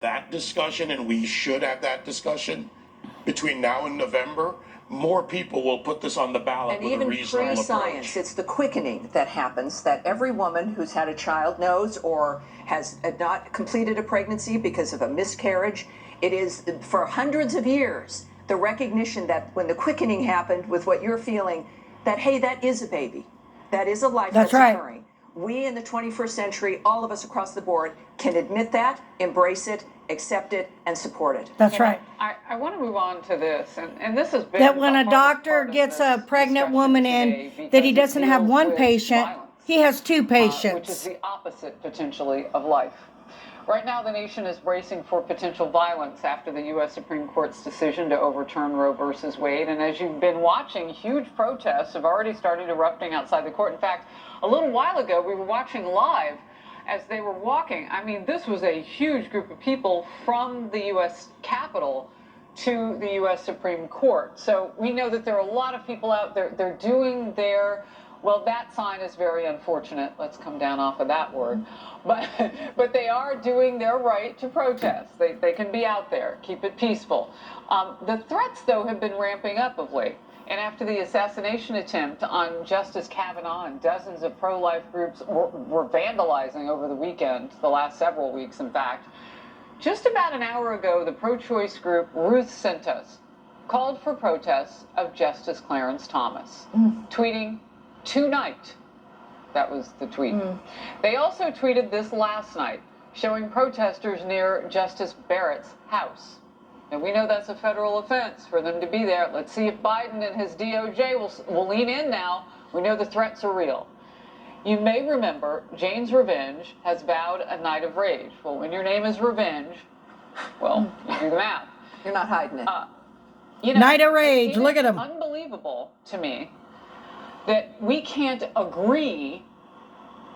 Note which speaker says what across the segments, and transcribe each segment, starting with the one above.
Speaker 1: that discussion, and we should have that discussion between now and November, more people will put this on the ballot
Speaker 2: and
Speaker 1: with a
Speaker 2: even
Speaker 1: reasonable
Speaker 2: pre-science,
Speaker 1: approach.
Speaker 2: it's the quickening that happens that every woman who's had a child knows or has not completed a pregnancy because of a miscarriage. It is for hundreds of years the recognition that when the quickening happened with what you're feeling, that hey, that is a baby, that is a life that's occurring. We in the 21st century, all of us across the board, can admit that, embrace it, accept it, and support it.
Speaker 3: That's right.
Speaker 4: I want to move on to this, and this has been
Speaker 3: That when
Speaker 4: the
Speaker 3: a
Speaker 4: hardest
Speaker 3: doctor
Speaker 4: part of
Speaker 3: gets
Speaker 4: this
Speaker 3: a pregnant
Speaker 4: discussion
Speaker 3: woman
Speaker 4: today
Speaker 3: in, that he
Speaker 4: because
Speaker 3: doesn't
Speaker 4: it
Speaker 3: have
Speaker 4: deals
Speaker 3: one
Speaker 4: with
Speaker 3: patient,
Speaker 4: violence,
Speaker 3: he has two
Speaker 4: which
Speaker 3: patients.
Speaker 4: is the opposite, potentially, of life. Right now, the nation is bracing for potential violence after the U.S. Supreme Court's decision to overturn Roe versus Wade. And as you've been watching, huge protests have already started erupting outside the court. In fact, a little while ago, we were watching live as they were walking. I mean, this was a huge group of people from the U.S. Capitol to the U.S. Supreme Court. So we know that there are a lot of people out there. They're doing their, well, that sign is very unfortunate. Let's come down off of that word. But they are doing their right to protest. They can be out there, keep it peaceful. The threats, though, have been ramping up of late. And after the assassination attempt on Justice Kavanaugh, and dozens of pro-life groups were vandalizing over the weekend, the last several weeks, in fact, just about an hour ago, the pro-choice group Ruth Sent Us called for protests of Justice Clarence Thomas, tweeting, "Tonight." That was the tweet. They also tweeted this last night, showing protesters near Justice Barrett's house. And we know that's a federal offense for them to be there. Let's see if Biden and his DOJ will lean in now. We know the threats are real. You may remember Jane's Revenge has vowed a night of rage. Well, when your name is Revenge, well, you do the math.
Speaker 2: You're not hiding it.
Speaker 4: You know,
Speaker 3: Night of Rage, look at him.
Speaker 4: It's unbelievable to me that we can't agree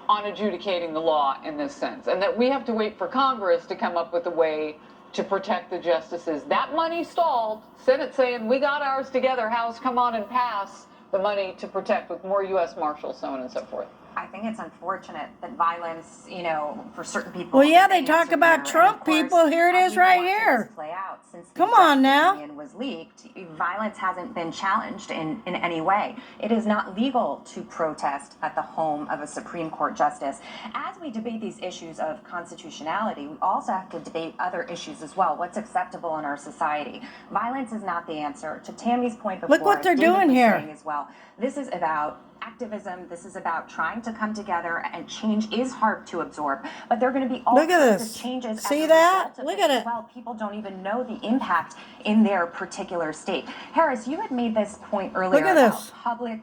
Speaker 4: on adjudicating the law in this sense, and that we have to wait for Congress to come up with a way to protect the justices. That money stalled. Senate saying, we got ours together. House, come on and pass the money to protect with more U.S. Marshals, so on and so forth.
Speaker 5: I think it's unfortunate that violence, you know, for certain people.
Speaker 3: Well, yeah, they talk about Trump people. Here it is right here.
Speaker 5: Play out since
Speaker 3: Come on now.
Speaker 5: Opinion was leaked. Violence hasn't been challenged in any way. It is not legal to protest at the home of a Supreme Court justice. As we debate these issues of constitutionality, we also have to debate other issues as well. What's acceptable in our society? Violence is not the answer. To Tammy's point before,
Speaker 3: Look what they're
Speaker 5: David
Speaker 3: doing
Speaker 5: was
Speaker 3: here.
Speaker 5: saying as well. This is about activism. This is about trying to come together, and change is hard to absorb. But there are going to be all
Speaker 3: Look at
Speaker 5: sorts
Speaker 3: this.
Speaker 5: of changes.
Speaker 3: See
Speaker 5: as a
Speaker 3: that?
Speaker 5: result of
Speaker 3: Look
Speaker 5: this
Speaker 3: at
Speaker 5: as
Speaker 3: it.
Speaker 5: well. People don't even know the impact in their particular state. Harris, you had made this point earlier.
Speaker 3: Look at
Speaker 5: about
Speaker 3: this.
Speaker 5: Public,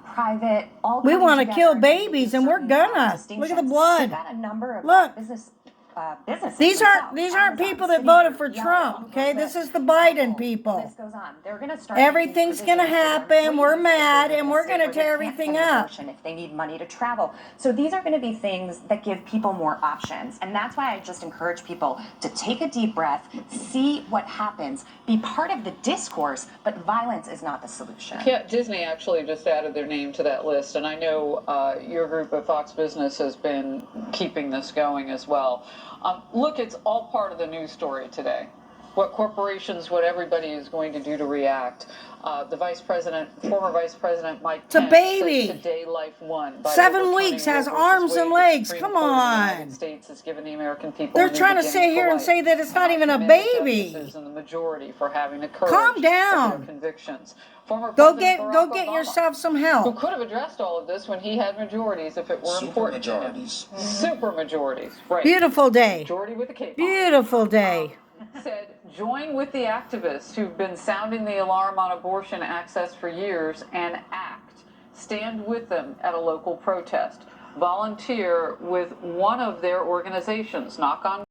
Speaker 5: private, all.
Speaker 3: We
Speaker 5: coming
Speaker 3: want to
Speaker 5: together
Speaker 3: kill
Speaker 5: and making
Speaker 3: babies, and we're
Speaker 5: certain,
Speaker 3: gonna. Look at the
Speaker 5: distinctions.
Speaker 3: blood.
Speaker 5: We've got a number of
Speaker 3: Look.
Speaker 5: businesses.
Speaker 3: These aren't
Speaker 5: Amazon,
Speaker 3: people that
Speaker 5: City
Speaker 3: voted
Speaker 5: Group,
Speaker 3: for
Speaker 5: Yelp,
Speaker 3: Trump, okay?
Speaker 5: Alphabet,
Speaker 3: This is the Biden
Speaker 5: Apple.
Speaker 3: people.
Speaker 5: This goes on. They're going to start.
Speaker 3: Everything's
Speaker 5: making
Speaker 3: gonna
Speaker 5: provisions for
Speaker 3: happen. We're
Speaker 5: employees
Speaker 3: mad,
Speaker 5: if
Speaker 3: and we're
Speaker 5: say
Speaker 3: gonna
Speaker 5: where they
Speaker 3: tear
Speaker 5: can't
Speaker 3: everything
Speaker 5: get an
Speaker 3: up.
Speaker 5: abortion, if they need money to travel. So these are going to be things that give people more options, and that's why I just encourage people to take a deep breath, see what happens, be part of the discourse. But violence is not the solution.
Speaker 4: Yeah, Disney actually just added their name to that list, and I know your group at Fox Business has been keeping this going as well. Look, it's all part of the news story today. What corporations, what everybody is going to do to react. The former Vice President Mike Pence,
Speaker 3: baby.
Speaker 4: said today life won. By
Speaker 3: 7
Speaker 4: overturning
Speaker 3: weeks, has
Speaker 4: Roe versus
Speaker 3: arms
Speaker 4: Wade,
Speaker 3: and
Speaker 4: the
Speaker 3: legs.
Speaker 4: Supreme
Speaker 3: Come
Speaker 4: Court of the
Speaker 3: on.
Speaker 4: United States has given the American people
Speaker 3: They're
Speaker 4: a new
Speaker 3: trying to
Speaker 4: beginning
Speaker 3: sit here
Speaker 4: for
Speaker 3: and
Speaker 4: life.
Speaker 3: say that it's not even a
Speaker 4: I commend the
Speaker 3: baby.
Speaker 4: justices and the majority for having the courage
Speaker 3: Calm
Speaker 4: of
Speaker 3: down.
Speaker 4: their convictions. Former
Speaker 3: Go
Speaker 4: President
Speaker 3: get
Speaker 4: Barack Obama,
Speaker 3: yourself some
Speaker 4: who
Speaker 3: help.
Speaker 4: could have addressed all of this when he had majorities if it were important to him.
Speaker 1: Supermajorities.
Speaker 4: Super majorities, right.
Speaker 3: Beautiful day.
Speaker 4: Majority with a cape on.
Speaker 3: Beautiful day.
Speaker 4: Said, join with the activists who've been sounding the alarm on abortion access for years and act. Stand with them at a local protest. Volunteer with one of their organizations. Knock on